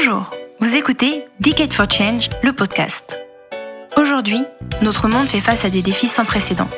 Bonjour, vous écoutez Decade for Change, le podcast. Aujourd'hui, notre monde fait face à des défis sans précédent.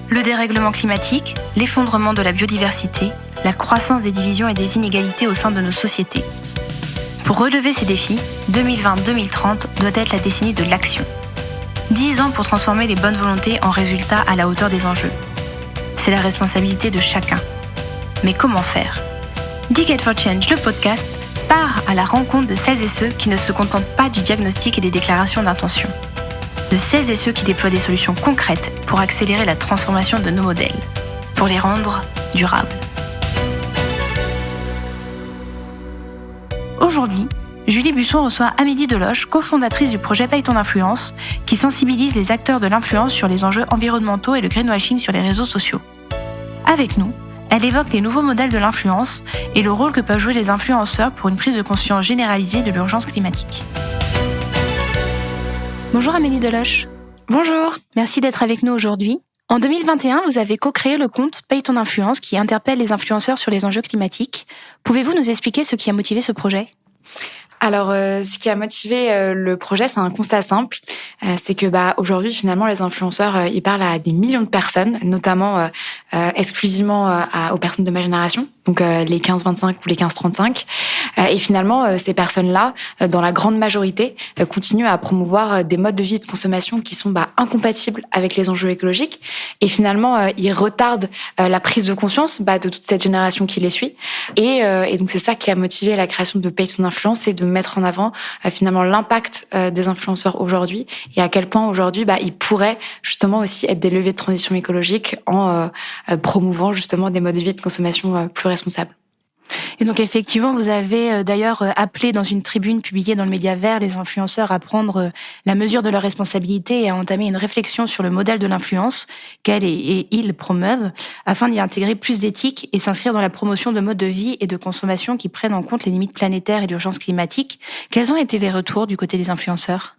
Le dérèglement climatique, l'effondrement de la biodiversité, la croissance des divisions et des inégalités au sein de nos sociétés. Pour relever ces défis, 2020-2030 doit être la décennie de l'action. 10 ans pour transformer les bonnes volontés en résultats à la hauteur des enjeux. C'est la responsabilité de chacun. Mais comment faire ? Decade for Change, le podcast, part à la rencontre de celles et ceux qui ne se contentent pas du diagnostic et des déclarations d'intention. De celles et ceux qui déploient des solutions concrètes pour accélérer la transformation de nos modèles, pour les rendre durables. Aujourd'hui, Julie Busson reçoit Amélie Deloche, cofondatrice du projet Paye ton influence, qui sensibilise les acteurs de l'influence sur les enjeux environnementaux et le greenwashing sur les réseaux sociaux. Avec nous, elle évoque les nouveaux modèles de l'influence et le rôle que peuvent jouer les influenceurs pour une prise de conscience généralisée de l'urgence climatique. Bonjour Amélie Deloche. Bonjour. Merci d'être avec nous aujourd'hui. En 2021, vous avez co-créé le compte Paye ton influence qui interpelle les influenceurs sur les enjeux climatiques. Pouvez-vous nous expliquer ce qui a motivé ce projet ? Alors, ce qui a motivé le projet, c'est un constat simple. C'est que aujourd'hui, finalement, les influenceurs, ils parlent à des millions de personnes, notamment exclusivement aux personnes de ma génération, donc les 15-25 ou les 15-35. Et finalement, ces personnes-là, dans la grande majorité, continuent à promouvoir des modes de vie et de consommation qui sont incompatibles avec les enjeux écologiques. Et finalement, ils retardent la prise de conscience de toute cette génération qui les suit. Et donc, c'est ça qui a motivé la création de Paye ton influence, c'est de mettre en avant finalement l'impact des influenceurs aujourd'hui et à quel point aujourd'hui ils pourraient justement aussi être des leviers de transition écologique en promouvant justement des modes de vie et de consommation plus responsables. Et donc effectivement, vous avez d'ailleurs appelé dans une tribune publiée dans le Média Vert les influenceurs à prendre la mesure de leurs responsabilités et à entamer une réflexion sur le modèle de l'influence qu'elles et ils promeuvent afin d'y intégrer plus d'éthique et s'inscrire dans la promotion de modes de vie et de consommation qui prennent en compte les limites planétaires et l'urgence climatique. Quels ont été les retours du côté des influenceurs ?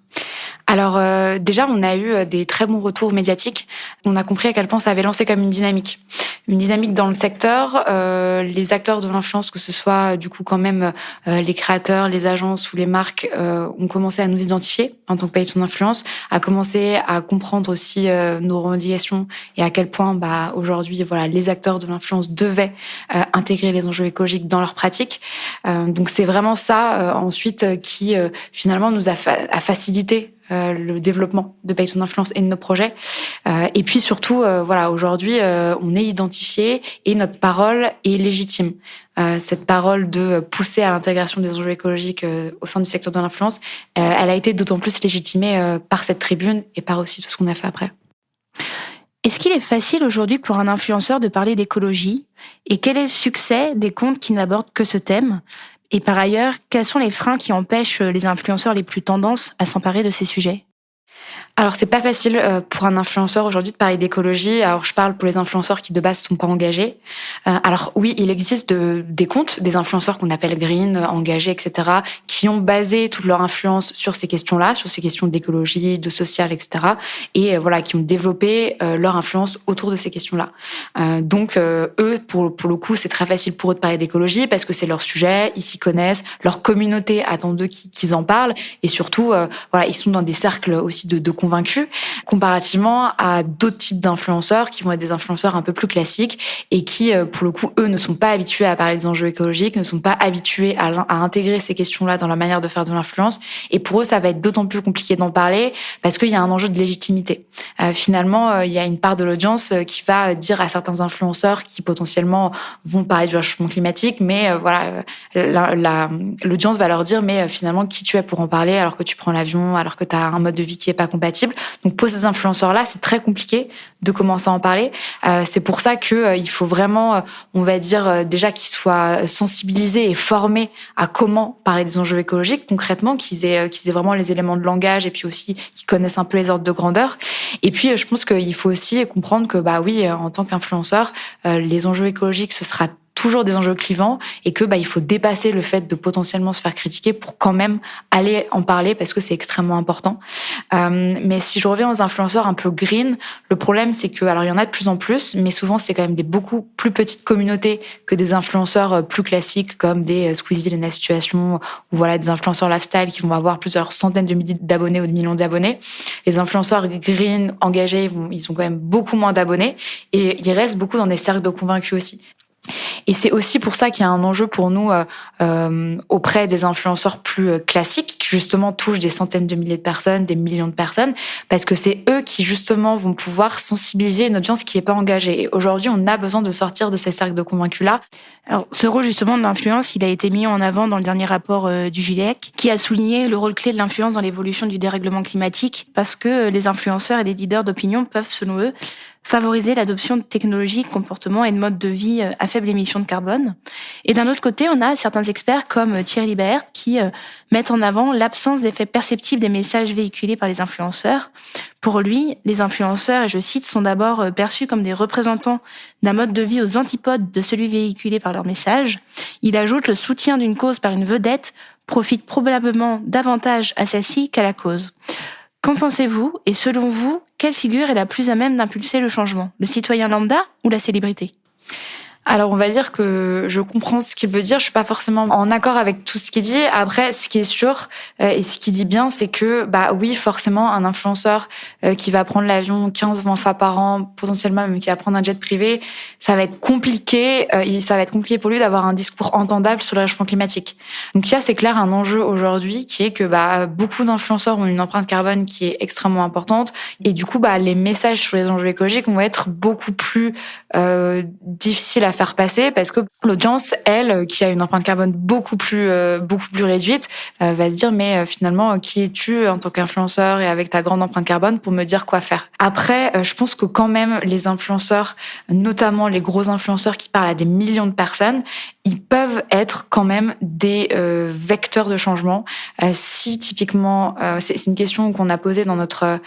Alors déjà, on a eu des très bons retours médiatiques. On a compris à quel point ça avait lancé comme une dynamique dans le secteur. Les acteurs de l'influence, que ce soit du coup quand même les créateurs, les agences ou les marques, ont commencé à nous identifier en tant que Paye ton influence, à commencer à comprendre aussi nos revendications et à quel point aujourd'hui les acteurs de l'influence devaient intégrer les enjeux écologiques dans leurs pratiques. Donc c'est vraiment ça ensuite qui finalement nous a facilité le développement de Paye ton influence et de nos projets. Et puis surtout, aujourd'hui, on est identifié et notre parole est légitime. Cette parole de pousser à l'intégration des enjeux écologiques au sein du secteur de l'influence, elle a été d'autant plus légitimée par cette tribune et par aussi tout ce qu'on a fait après. Est-ce qu'il est facile aujourd'hui pour un influenceur de parler d'écologie ? Et quel est le succès des comptes qui n'abordent que ce thème ? Et par ailleurs, quels sont les freins qui empêchent les influenceurs les plus tendances à s'emparer de ces sujets ? Alors, c'est pas facile pour un influenceur aujourd'hui de parler d'écologie. Alors, je parle pour les influenceurs qui de base sont pas engagés. Alors oui, il existe des comptes, des influenceurs qu'on appelle green, engagés, etc., qui ont basé toute leur influence sur ces questions-là, sur ces questions d'écologie, de social, etc., et qui ont développé leur influence autour de ces questions-là. Donc, eux, pour le coup, c'est très facile pour eux de parler d'écologie parce que c'est leur sujet, ils s'y connaissent, leur communauté attend d'eux qu'ils en parlent, et surtout, ils sont dans des cercles aussi de convaincus, comparativement à d'autres types d'influenceurs qui vont être des influenceurs un peu plus classiques et qui, pour le coup, eux, ne sont pas habitués à parler des enjeux écologiques, ne sont pas habitués à intégrer ces questions-là dans leur manière de faire de l'influence. Et pour eux, ça va être d'autant plus compliqué d'en parler parce qu'il y a un enjeu de légitimité. Finalement, il y a une part de l'audience qui va dire à certains influenceurs qui potentiellement vont parler du réchauffement climatique, mais l'audience va leur dire mais finalement qui tu es pour en parler alors que tu prends l'avion, alors que tu as un mode de vie qui est pas compatible. Donc pour ces influenceurs-là, c'est très compliqué de commencer à en parler. C'est pour ça que il faut vraiment, on va dire déjà qu'ils soient sensibilisés et formés à comment parler des enjeux écologiques concrètement, qu'ils aient vraiment les éléments de langage et puis aussi qu'ils connaissent un peu les ordres de grandeur. Et puis je pense qu'il faut aussi comprendre que en tant qu'influenceur, les enjeux écologiques ce sera toujours des enjeux clivants et que il faut dépasser le fait de potentiellement se faire critiquer pour quand même aller en parler parce que c'est extrêmement important. Mais si je reviens aux influenceurs un peu green, le problème c'est que alors il y en a de plus en plus, mais souvent c'est quand même des beaucoup plus petites communautés que des influenceurs plus classiques comme des Squeezie, Lena Situation ou voilà des influenceurs lifestyle qui vont avoir plusieurs centaines de milliers d'abonnés ou de millions d'abonnés. Les influenceurs green engagés, ils ont quand même beaucoup moins d'abonnés et ils restent beaucoup dans des cercles de convaincus aussi. Et c'est aussi pour ça qu'il y a un enjeu pour nous auprès des influenceurs plus classiques, qui justement touchent des centaines de milliers de personnes, des millions de personnes, parce que c'est eux qui justement vont pouvoir sensibiliser une audience qui n'est pas engagée. Et aujourd'hui, on a besoin de sortir de ces cercles de convaincus-là. Alors, ce rôle justement de l'influence, il a été mis en avant dans le dernier rapport du GIEC, qui a souligné le rôle clé de l'influence dans l'évolution du dérèglement climatique, parce que les influenceurs et les leaders d'opinion peuvent, selon eux, favoriser l'adoption de technologies, de comportements et de modes de vie à faible émission de carbone. Et d'un autre côté, on a certains experts comme Thierry Libert qui mettent en avant l'absence d'effet perceptible des messages véhiculés par les influenceurs. Pour lui, les influenceurs, et je cite, sont d'abord perçus comme des représentants d'un mode de vie aux antipodes de celui véhiculé par leurs messages. Il ajoute le soutien d'une cause par une vedette profite probablement davantage à celle-ci qu'à la cause. Qu'en pensez-vous ? Et selon vous, quelle figure est la plus à même d'impulser le changement ? Le citoyen lambda ou la célébrité ? Alors, on va dire que je comprends ce qu'il veut dire. Je suis pas forcément en accord avec tout ce qu'il dit. Après, ce qui est sûr et ce qu'il dit bien, c'est que, oui, forcément, un influenceur qui va prendre l'avion 15-20 fois par an, potentiellement même qui va prendre un jet privé, ça va être compliqué. Ça va être compliqué pour lui d'avoir un discours entendable sur le réchauffement climatique. Donc, il y a, c'est clair, un enjeu aujourd'hui qui est que, beaucoup d'influenceurs ont une empreinte carbone qui est extrêmement importante. Et du coup, les messages sur les enjeux écologiques vont être beaucoup plus difficiles à faire passer parce que l'audience, elle, qui a une empreinte carbone beaucoup plus réduite, va se dire mais finalement qui es-tu en tant qu'influenceur et avec ta grande empreinte carbone pour me dire quoi faire. Après, je pense que quand même les influenceurs, notamment les gros influenceurs qui parlent à des millions de personnes, ils peuvent être quand même des vecteurs de changement. Si typiquement, c'est une question qu'on a posée dans notre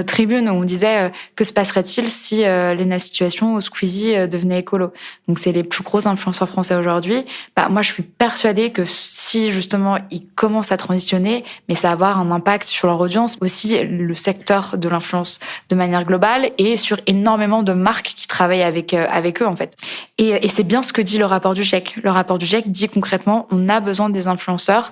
tribune où on disait que se passerait-il si Lena Situation ou Squeezie devenaient écolo. Donc c'est les plus gros influenceurs français aujourd'hui. Moi je suis persuadée que si justement ils commencent à transitionner, mais ça va avoir un impact sur leur audience, aussi le secteur de l'influence de manière globale et sur énormément de marques qui travaillent avec eux en fait. Et c'est bien ce que dit le rapport du GIEC. Le rapport du GIEC dit concrètement, on a besoin des influenceurs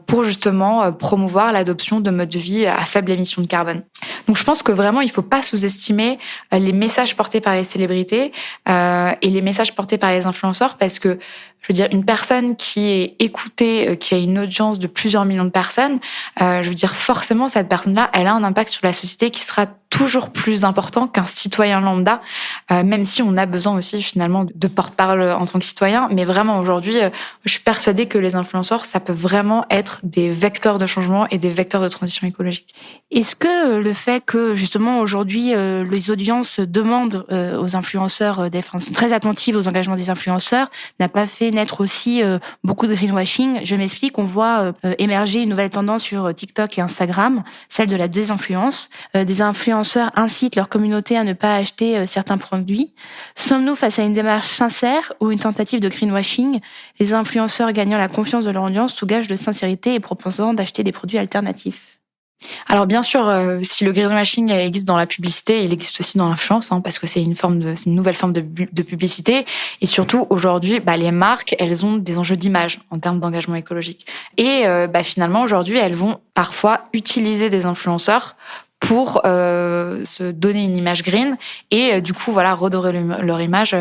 pour justement promouvoir l'adoption de modes de vie à faible émission de carbone. Donc je pense que vraiment, il ne faut pas sous-estimer les messages portés par les célébrités et les messages portés par les influenceurs parce que, je veux dire, une personne qui est écoutée, qui a une audience de plusieurs millions de personnes, je veux dire, forcément, cette personne-là, elle a un impact sur la société qui sera toujours plus important qu'un citoyen lambda, même si on a besoin aussi finalement de porte-parole en tant que citoyen. Mais vraiment aujourd'hui, je suis persuadée que les influenceurs, ça peut vraiment être des vecteurs de changement et des vecteurs de transition écologique. Est-ce que le fait que justement aujourd'hui les audiences demandent aux influenceurs d'être très attentives aux engagements des influenceurs n'a pas fait naître aussi beaucoup de greenwashing ? Je m'explique, on voit émerger une nouvelle tendance sur TikTok et Instagram, celle de la désinfluence. Des influenceurs incitent leur communauté à ne pas acheter certains produits. Sommes-nous face à une démarche sincère ou une tentative de greenwashing, les influenceurs gagnant la confiance de leur audience sous gage de sincérité et proposant d'acheter des produits alternatifs ? Alors bien sûr, si le greenwashing existe dans la publicité, il existe aussi dans l'influence, parce que c'est une nouvelle forme de publicité. Et surtout aujourd'hui, les marques, elles ont des enjeux d'image en termes d'engagement écologique. Et finalement aujourd'hui, elles vont parfois utiliser des influenceurs pour se donner une image green et du coup redorer leur image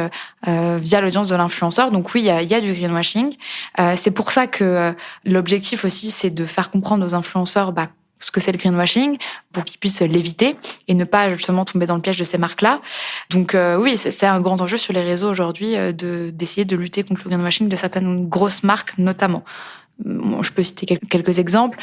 via l'audience de l'influenceur. Donc oui, il y a du greenwashing. C'est pour ça que l'objectif aussi, c'est de faire comprendre aux influenceurs ce que c'est le greenwashing pour qu'ils puissent l'éviter et ne pas justement tomber dans le piège de ces marques-là. Donc oui, c'est un grand enjeu sur les réseaux aujourd'hui d'essayer de lutter contre le greenwashing de certaines grosses marques notamment. Je peux citer quelques exemples.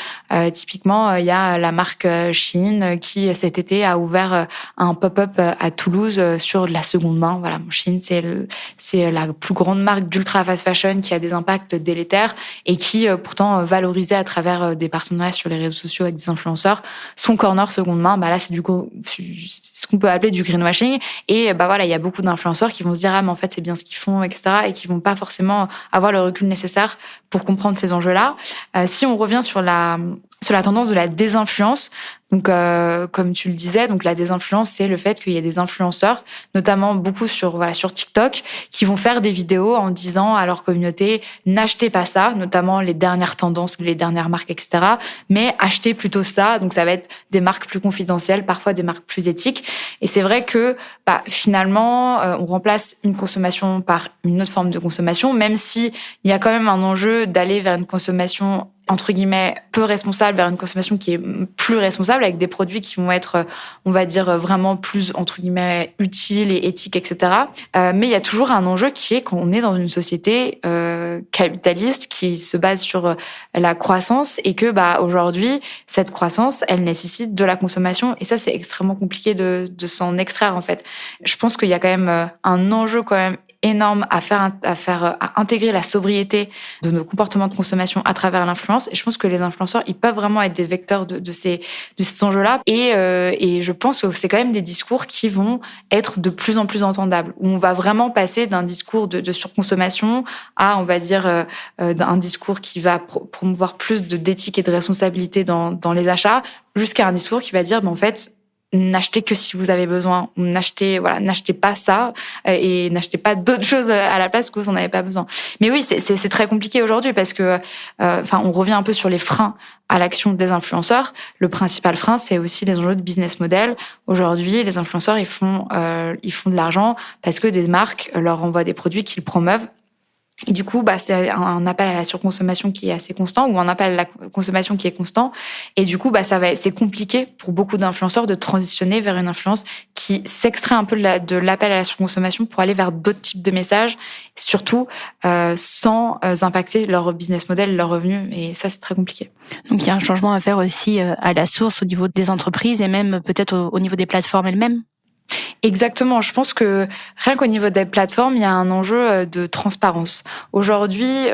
Typiquement, il y a la marque Shein qui, cet été, a ouvert un pop-up à Toulouse sur de la seconde main. Voilà, Shein, c'est la plus grande marque d'ultra fast fashion qui a des impacts délétères et qui, pourtant, valorisait à travers des partenariats sur les réseaux sociaux avec des influenceurs son corner seconde main. Là, c'est ce qu'on peut appeler du greenwashing. Et voilà, il y a beaucoup d'influenceurs qui vont se dire mais en fait, c'est bien ce qu'ils font, etc. et qui vont pas forcément avoir le recul nécessaire pour comprendre ces enjeux-là. Si on revient sur la tendance de la désinfluence, donc comme tu le disais, donc la désinfluence, c'est le fait qu'il y a des influenceurs, notamment beaucoup sur TikTok, qui vont faire des vidéos en disant à leur communauté n'achetez pas ça, notamment les dernières tendances, les dernières marques, etc. Mais achetez plutôt ça. Donc ça va être des marques plus confidentielles, parfois des marques plus éthiques. Et c'est vrai que finalement, on remplace une consommation par une autre forme de consommation, même si il y a quand même un enjeu d'aller vers une consommation entre guillemets peu responsable vers une consommation qui est plus responsable avec des produits qui vont être, on va dire, vraiment plus entre guillemets utiles et éthiques, etc. Mais il y a toujours un enjeu qui est qu'on est dans une société capitaliste qui se base sur la croissance et que aujourd'hui cette croissance elle nécessite de la consommation et ça c'est extrêmement compliqué de s'en extraire en fait. Je pense qu'il y a quand même un enjeu quand même énorme à intégrer la sobriété de nos comportements de consommation à travers l'influence. Et je pense que les influenceurs, ils peuvent vraiment être des vecteurs de ces enjeux-là. Et je pense que c'est quand même des discours qui vont être de plus en plus entendables, où on va vraiment passer d'un discours de surconsommation à, on va dire, un discours qui va promouvoir plus d'éthique et de responsabilité dans les achats, jusqu'à un discours qui va dire, en fait, n'achetez que si vous avez besoin. N'achetez pas ça et n'achetez pas d'autres choses à la place que vous en avez pas besoin. Mais oui, c'est très compliqué aujourd'hui parce que, on revient un peu sur les freins à l'action des influenceurs. Le principal frein, c'est aussi les enjeux de business model. Aujourd'hui, les influenceurs, ils font de l'argent parce que des marques leur envoient des produits qu'ils promeuvent. Et du coup, c'est un appel à la surconsommation qui est assez constant ou un appel à la consommation qui est constant. Et du coup, c'est compliqué pour beaucoup d'influenceurs de transitionner vers une influence qui s'extrait un peu de l'appel à la surconsommation pour aller vers d'autres types de messages, surtout sans impacter leur business model, leurs revenus. Et ça, c'est très compliqué. Donc, il y a un changement à faire aussi à la source au niveau des entreprises et même peut-être au niveau des plateformes elles-mêmes. Exactement. Je pense que rien qu'au niveau des plateformes, il y a un enjeu de transparence. Aujourd'hui,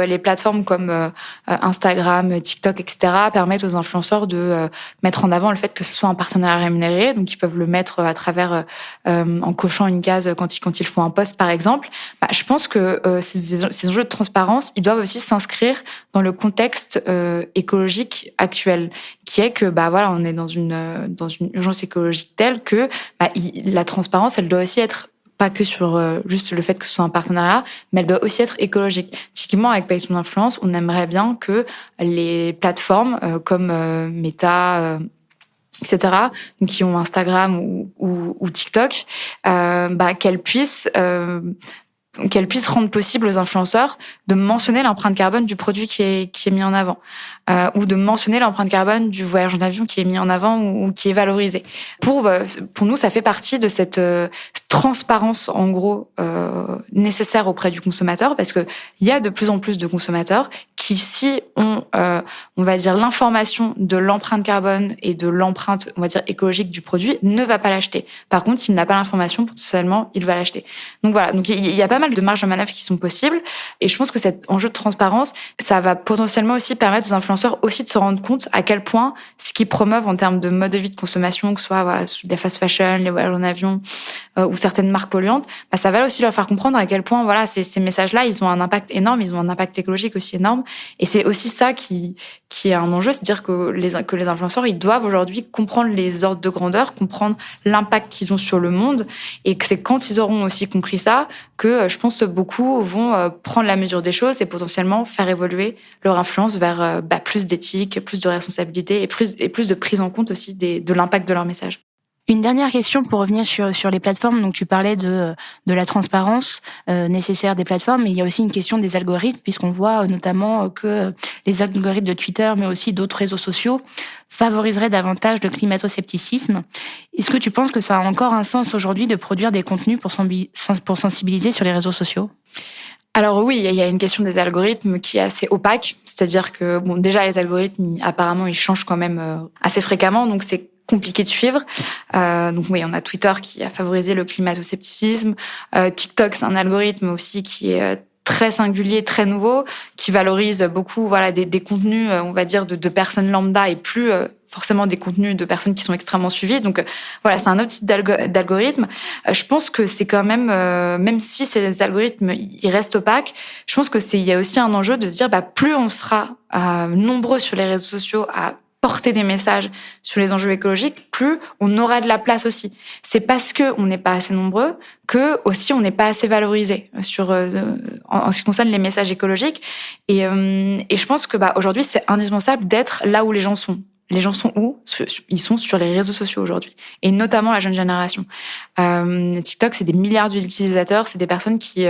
les plateformes comme Instagram, TikTok, etc. permettent aux influenceurs de mettre en avant le fait que ce soit un partenariat rémunéré. Donc, ils peuvent le mettre à travers en cochant une case quand ils font un post, par exemple. Je pense que ces enjeux de transparence, ils doivent aussi s'inscrire dans le contexte écologique actuel, qui est que on est dans une urgence écologique telle que la transparence, elle doit aussi être pas que sur juste le fait que ce soit un partenariat, mais elle doit aussi être écologique. Typiquement, avec Paye ton influence, on aimerait bien que les plateformes comme Meta, etc., donc qui ont Instagram ou TikTok, qu'elles puissent rendre possible aux influenceurs de mentionner l'empreinte carbone du produit qui est mis en avant, ou de mentionner l'empreinte carbone du voyage en avion qui est mis en avant ou qui est valorisé. Pour nous, ça fait partie de cette transparence, en gros, nécessaire auprès du consommateur, parce que il y a de plus en plus de consommateurs qui, si ont, on va dire, l'information de l'empreinte carbone et de l'empreinte, on va dire, écologique du produit, ne va pas l'acheter. Par contre, s'il n'a pas l'information, potentiellement, il va l'acheter. Donc voilà. Donc il y a pas mal de marges de manœuvre qui sont possibles. Et je pense que cet enjeu de transparence, ça va potentiellement aussi permettre aux influenceurs aussi de se rendre compte à quel point ce qu'ils promeuvent en termes de mode de vie de consommation, que ce soit la fast fashion, les voyages en avion ou certaines marques polluantes, ça va aussi leur faire comprendre à quel point ces messages-là, ils ont un impact énorme, ils ont un impact écologique aussi énorme. Et c'est aussi ça qui est un enjeu, c'est-à-dire que les influenceurs, ils doivent aujourd'hui comprendre les ordres de grandeur, comprendre l'impact qu'ils ont sur le monde, et que c'est quand ils auront aussi compris ça que je pense que beaucoup vont prendre la mesure des choses et potentiellement faire évoluer leur influence vers plus d'éthique, plus de responsabilité et plus de prise en compte aussi de l'impact de leur message. Une dernière question pour revenir sur les plateformes. Donc, tu parlais de la transparence nécessaire des plateformes, mais il y a aussi une question des algorithmes, puisqu'on voit notamment que les algorithmes de Twitter, mais aussi d'autres réseaux sociaux, favoriseraient davantage le climato-scepticisme. Est-ce que tu penses que ça a encore un sens aujourd'hui de produire des contenus pour sensibiliser sur les réseaux sociaux ? Alors oui, il y a une question des algorithmes qui est assez opaque. C'est-à-dire que, déjà, les algorithmes, apparemment, ils changent quand même assez fréquemment. Donc, c'est compliqué de suivre. Donc oui, on a Twitter qui a favorisé le climato-scepticisme. TikTok, c'est un algorithme aussi qui est très singulier, très nouveau, qui valorise beaucoup des contenus, on va dire, de personnes lambda et plus forcément des contenus de personnes qui sont extrêmement suivies. Donc c'est un autre type d'algorithme. Je pense que c'est quand même si ces algorithmes ils restent opaques, je pense que il y a aussi un enjeu de se dire plus on sera nombreux sur les réseaux sociaux à porter des messages sur les enjeux écologiques, plus on aura de la place aussi. C'est parce que on n'est pas assez nombreux que aussi on n'est pas assez valorisé sur en ce qui concerne les messages écologiques. Et je pense que aujourd'hui c'est indispensable d'être là où les gens sont. Les gens sont où? Ils sont sur les réseaux sociaux aujourd'hui, et notamment la jeune génération. TikTok, c'est des milliards d'utilisateurs, c'est des personnes qui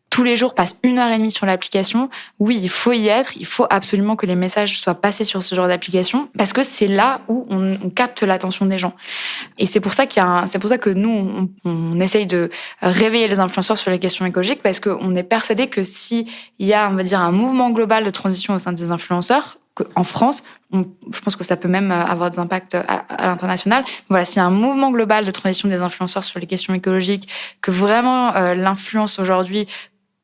tous les jours passent 1h30 sur l'application. Oui, il faut y être, il faut absolument que les messages soient passés sur ce genre d'application, parce que c'est là où on capte l'attention des gens. Et c'est pour ça c'est pour ça que nous, on essaye de réveiller les influenceurs sur les questions écologiques, parce qu'on est persuadé que s'il y a, on va dire, un mouvement global de transition au sein des influenceurs, en France, je pense que ça peut même avoir des impacts à l'international. Voilà, s'il y a un mouvement global de transition des influenceurs sur les questions écologiques, que vraiment l'influence aujourd'hui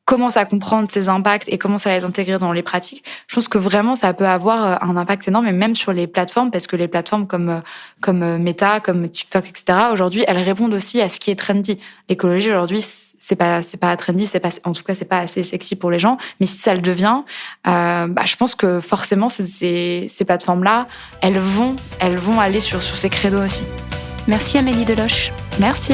commence à comprendre ces impacts et commence à les intégrer dans les pratiques, je pense que vraiment ça peut avoir un impact énorme, et même sur les plateformes, parce que les plateformes comme Meta, comme TikTok, etc., aujourd'hui, elles répondent aussi à ce qui est trendy. L'écologie aujourd'hui, c'est pas trendy, en tout cas c'est pas assez sexy pour les gens, mais si ça le devient, je pense que forcément ces plateformes-là, elles vont aller sur ces créneaux aussi. Merci Amélie Deloche. Merci.